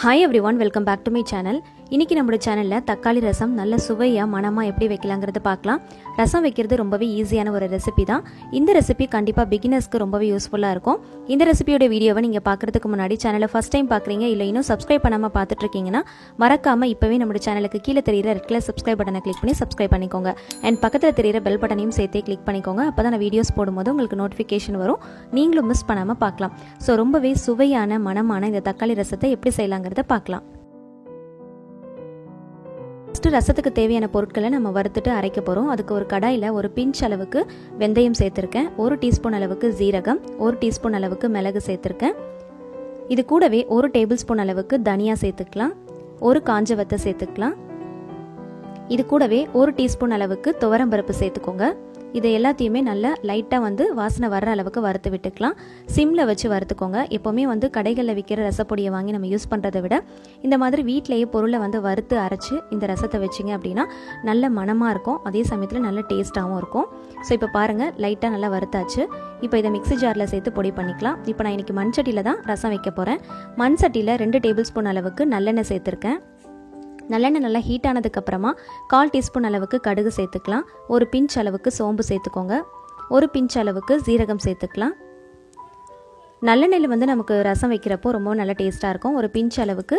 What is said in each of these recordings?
Hi everyone, welcome back to my channel. இன்னைக்கு நம்ம சேனல்ல தக்காளி ரசம் நல்ல சுவையா மணமா எப்படி வைக்கலாம்ங்கறத பார்க்கலாம். ரசம் வைக்கிறது ரொம்பவே ஈஸியான ஒரு ரெசிபி தான். இந்த ரெசிபி கண்டிப்பா பிகினர்ஸ்க்கு ரொம்பவே யூஸ்ஃபுல்லா இருக்கும். இந்த ரெசிபியோட வீடியோவை நீங்க பார்க்கிறதுக்கு முன்னாடி சேனலை ஃபர்ஸ்ட் டைம் பார்க்கறீங்க இல்ல இன்னும் சப்ஸ்கிரைப் பண்ணாம பார்த்துட்டு இருக்கீங்கன்னா மறக்காம இப்பவே நம்ம சேனலுக்கு கீழ தெரியுற ரெட் கலர் சப்ஸ்கிரைப் பட்டனை கிளிக் பண்ணி சப்ஸ்கிரைப் பண்ணிக்கோங்க. and பக்கத்துல தெரியுற பெல் பட்டனையும் சேர்த்தே கிளிக் பண்ணிக்கோங்க. அப்பதான் நான் வீடியோஸ் போடும்போது உங்களுக்கு நோட்டிஃபிகேஷன் வரும். நீங்களும் மிஸ் பண்ணாம பார்க்கலாம். சோ ரொம்பவே சுவையான மணமான இந்த தக்காளி ரசத்தை எப்படி செய்யலாம்ங்கறத பார்க்கலாம். ரசத்துக்கு தேவையான பொருட்களை நம்ம வறுத்துட்டு அரைக்க போறோம். அதுக்கு ஒரு கடாயில ஒரு பிஞ்ச் அளவுக்கு வெந்தயம் சேர்த்திருக்கேன், 1 டீஸ்பூன் அளவுக்கு ஜீரகம், 1 டீஸ்பூன் அளவுக்கு மிளகு சேர்த்திருக்கேன். இது கூடவே 1 டேபிள் ஸ்பூன் அளவுக்கு தனியா சேர்த்துக்கலாம், 1 காஞ்ச வத்தல் சேர்த்துக்கலாம். இது கூடவே 1 டீஸ்பூன் அளவுக்கு துவரம் பருப்பு சேர்த்துக்கோங்க. இது எல்லாத்தையுமே நல்லா லைட்டா வாசனை வர்ற அளவுக்கு வறுத்து விட்டுக்கலாம். சிம்ல வச்சு வறுத்துக்கோங்க. எப்பவுமே கடைகளில் விற்கிற ரசப்பொடியை வாங்கி நம்ம யூஸ் பண்றதை விட இந்த மாதிரி வீட்டிலேயே பொருளை வறுத்து அரைச்சு இந்த ரசத்தை வச்சிங்க அப்படின்னா நல்ல மணமா இருக்கும், அதே சமயத்தில் நல்ல டேஸ்டாகவும் இருக்கும். ஸோ இப்போ பாருங்க லைட்டா நல்லா வறுத்தாச்சு. இப்போ இதை மிக்ஸி ஜாரில் சேர்த்து பொடி பண்ணிக்கலாம். இப்போ நான் இன்னைக்கு மண் சட்டியில தான் ரசம் வைக்க போறேன். மண் சட்டியில் 2 டேபிள் ஸ்பூன் அளவுக்கு நல்லெண்ணெய் சேர்த்திருக்கேன். நல்லெண்ணெய் நல்லா ஹீட் ஆனதுக்கு அப்புறமா 1/4 டீஸ்பூன் அளவுக்கு கடுகு சேர்த்துக்கலாம், 1 பிஞ்ச் அளவுக்கு சோம்பு சேர்த்துக்கோங்க, 1 பிஞ்ச் அளவுக்கு ஜீரகம் சேர்த்துக்கலாம். நல்லெண்ணெயில் நமக்கு ரசம் வைக்கிறப்போ ரொம்ப நல்ல டேஸ்ட்டாக இருக்கும். 1 பிஞ்ச் அளவுக்கு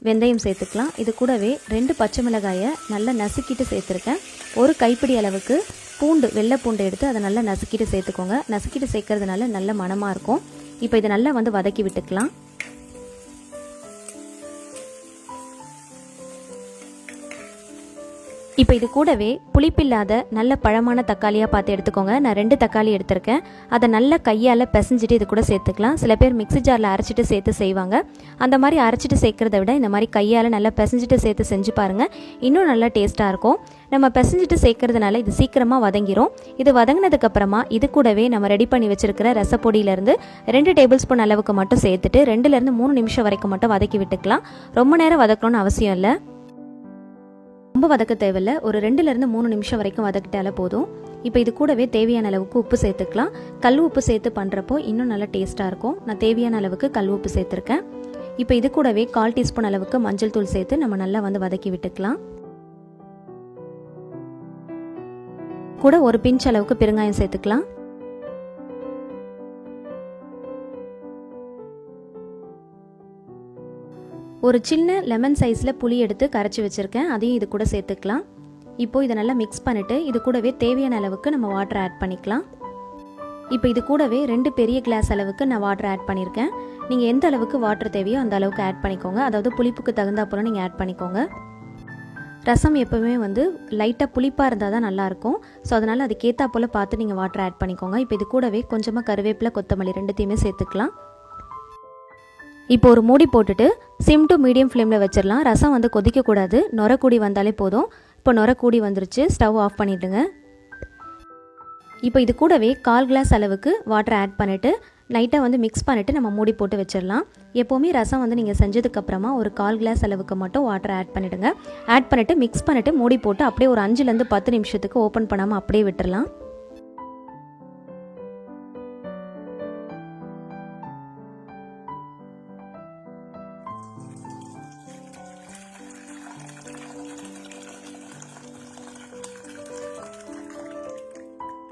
வெந்தயம் சேர்த்துக்கலாம். இது கூடவே 2 பச்சை மிளகாயை நல்லா நசுக்கிட்டு சேர்த்துருக்கேன். 1 கைப்பிடி அளவுக்கு பூண்டு, வெள்ளை பூண்டு எடுத்து அதை நல்லா நசுக்கிட்டு சேர்த்துக்கோங்க. நசுக்கிட்டு சேர்க்கறதுனால நல்ல மணமாக இருக்கும். இப்போ இதை நல்லா வதக்கி விட்டுக்கலாம். இப்போ இது கூடவே புளிப்பில்லாத நல்ல பழமான தக்காளியாக பார்த்து எடுத்துக்கோங்க. நான் 2 தக்காளி எடுத்திருக்கேன். அதை நல்லா கையால் பிசைஞ்சிட்டு இது கூட சேர்த்துக்கலாம். சில பேர் மிக்ஸி ஜாரில் அரைச்சிட்டு சேர்த்து செய்வாங்க. அந்த மாதிரி அரைச்சிட்டு சேர்க்கறத விட இந்த மாதிரி கையால் நல்லா பிசைஞ்சிட்டு சேர்த்து செஞ்சு பாருங்கள், இன்னும் நல்லா டேஸ்ட்டாக இருக்கும். நம்ம பிசைஞ்சிட்டு சேர்க்கறதுனால இது சீக்கிரமாக வதங்கிரும். இது வதங்கினதுக்கப்புறமா இது கூடவே நம்ம ரெடி பண்ணி வச்சிருக்கிற ரசப்பொடியிலேருந்து 2 டேபிள் ஸ்பூன் அளவுக்கு மட்டும் சேர்த்துட்டு 2லேருந்து 3 நிமிஷம் வரைக்கும் மட்டும் வதக்கி விட்டுக்கலாம். ரொம்ப நேரம் வதக்கணும்னு அவசியம் இல்லை, ரொம்ப வதக்க தேவையில்லை. ஒரு 2லேருந்து 3 நிமிஷம் வரைக்கும் வதக்கிட்டாலே போதும். இப்போ இது கூடவே தேவையான அளவுக்கு உப்பு சேர்த்துக்கலாம். கல் உப்பு சேர்த்து பண்ணுறப்போ இன்னும் நல்லா டேஸ்ட்டாக இருக்கும். நான் தேவையான அளவுக்கு கல் உப்பு சேர்த்துருக்கேன். இப்போ இது கூடவே 1/4 டீஸ்பூன் அளவுக்கு மஞ்சள் தூள் சேர்த்து நம்ம நல்லா வதக்கி விட்டுக்கலாம். கூட 1 பிஞ்ச் அளவுக்கு பெருங்காயம் சேர்த்துக்கலாம். ஒரு சின்ன லெமன் சைஸில் புளி எடுத்து கரைச்சி வச்சுருக்கேன், அதையும் இது கூட சேர்த்துக்கலாம். இப்போது இதை நல்லா மிக்ஸ் பண்ணிவிட்டு இது கூடவே தேவையான அளவுக்கு நம்ம வாட்டர் ஆட் பண்ணிக்கலாம். இப்போ இது கூடவே 2 பெரிய கிளாஸ் அளவுக்கு நான் வாட்டர் ஆட் பண்ணியிருக்கேன். நீங்கள் எந்த அளவுக்கு வாட்டர் தேவையோ அந்த அளவுக்கு ஆட் பண்ணிக்கோங்க. அதாவது புளிப்புக்கு தகுந்த அப்புறம் நீங்கள் ஆட் பண்ணிக்கோங்க. ரசம் எப்போவுமே லைட்டாக புளிப்பாக இருந்தால் தான் நல்லாயிருக்கும். ஸோ அதனால் அதுக்கேற்றா போல் பார்த்து நீங்கள் வாட்டர் ஆட் பண்ணிக்கோங்க. இப்போ இது கூடவே கொஞ்சமாக கருவேப்பிலை, கொத்தமல்லி 2த்தையுமே சேர்த்துக்கலாம். இப்போ ஒரு மூடி போட்டுட்டு சிம் டு மீடியம் ஃப்ளேமில் வச்சிடலாம். ரசம் கொதிக்கக்கூடாது, நுர கூடி வந்தாலே போதும். இப்போ நுர கூடி வந்துருச்சு, ஸ்டவ் ஆஃப் பண்ணிவிடுங்க. இப்போ இது கூடவே 1/4 கிளாஸ் அளவுக்கு வாட்டர் ஆட் பண்ணிவிட்டு லைட்டாக மிக்ஸ் பண்ணிவிட்டு நம்ம மூடி போட்டு வச்சிடலாம். எப்போவுமே ரசம் நீங்கள் செஞ்சதுக்கப்புறமா ஒரு 1/4 கிளாஸ் அளவுக்கு மட்டும் வாட்டர் ஆட் பண்ணிவிடுங்க. ஆட் பண்ணிவிட்டு மிக்ஸ் பண்ணிவிட்டு மூடி போட்டு அப்படியே ஒரு 5லேருந்து 10 நிமிஷத்துக்கு ஓப்பன் பண்ணாமல் அப்படியே விட்டுடலாம்.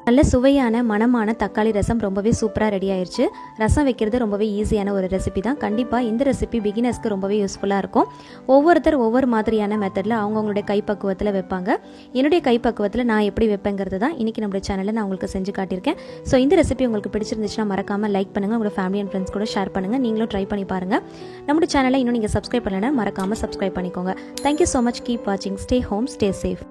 நல்ல சுவையான மணமான தக்காளி ரசம் ரொம்பவே சூப்பராக ரெடி ஆயிடுச்சு. ரசம் வைக்கிறது ரொம்பவே ஈஸியான ஒரு ரெசிபி தான். கண்டிப்பாக இந்த ரெசிபி பிகினர்ஸ்க்கு ரொம்பவே யூஸ்ஃபுல்லாக இருக்கும். ஒவ்வொருத்தர் ஒவ்வொரு மாதிரியான மெத்தடில் அவங்கவுங்களுடைய கைப்பக்குவத்தில் வைப்பாங்க. என்னுடைய கைப்பக்குவத்தில் நான் எப்படி வைப்பேங்கிறது தான் இன்றைக்கி நம்மளுடைய சேனலில் நான் உங்களுக்கு செஞ்சு காட்டியிருக்கேன். ஸோ இந்த ரெசிபி உங்களுக்கு பிடிச்சிருந்துச்சுன்னா மறக்காமல் லைக் பண்ணுங்கள், உங்களோட ஃபேமிலி அண்ட் ஃப்ரெண்ட்ஸ் கூட ஷேர் பண்ணுங்கள். நீங்களும் ட்ரை பண்ணி பாருங்கள். நம்மளுடைய சேனலை இன்னும் நீங்கள் சப்ஸ்கிரைப் பண்ணலைன்னா மறக்காமல் சப்ஸ்கிரைப் பண்ணிக்கோங்க. Thank you so much. கீப் வாட்சிங். Stay home, stay safe.